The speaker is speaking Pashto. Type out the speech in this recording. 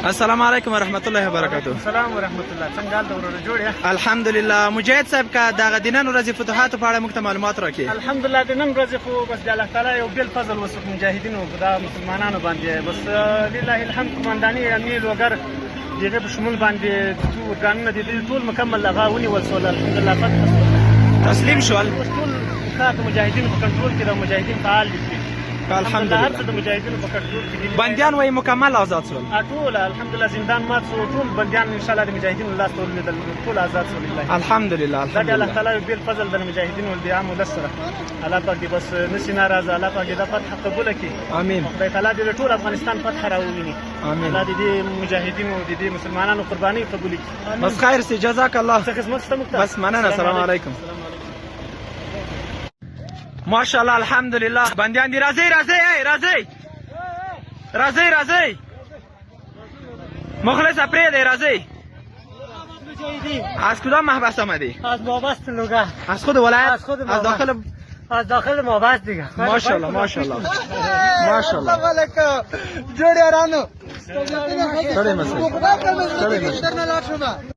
السلام علیکم ورحمت الله وبرکاتہ. السلام ورحمت الله. څنګه حال ورور جوړ یې؟ الحمدلله. مجاهد صاحب کا دغه د نن ورځې فتوحاتو په اړه موږ ته معلومات راکړي. الحمدلله د نن ورځې خو بس د الله تعالی یو بل فضل وسو مجاهدینو دا مسلمانانو باندې بس لله الحمد قومنداني امیر وګر دغه په شمول باندې ورګانونه دي ټول مکمل هغه ونیول سول. الحمدلله فتح تسلیم شول. ټول کار د مجاهدینو په کنټرول کې د مجاهدین فعال دي. الحمدلله هر څه د مجاهدینو په کنټرول کې دي. بندیان وای مکمل آزاد شول. ټول الحمدلله زندان مات شو. ټول بندیان ان شاء الله د مجاهدینو لاس ته ولېدل. ټول آزاد شول. الله الحمدلله. دا د الله تعالی بل فضل د مجاهدینو د عام ولسره. الله پاک دې بس نشي ناراضه. الله پاک دې د فتح قبول کړي. امين. خدای تعالی دې ټول افغانستان فتح راوړي. امين. الله دې مجاهدینو دې مسلمانانو قرباني قبول کړي. بس خیر سي جزاك الله. څه خدمت ستمکته. بس مننه. السلام علیکم. ماشاءالله الحمدلله. بندیان دي راځي راځي راځي مخلص اپری دی راځي. از کدام محبس آمدی؟ از محبس لوگا. از خود ولایت؟ از داخل محبس دیگه. ماشاءالله ماشاءالله ماشاءالله. جوړ یارانو. سړی مسئله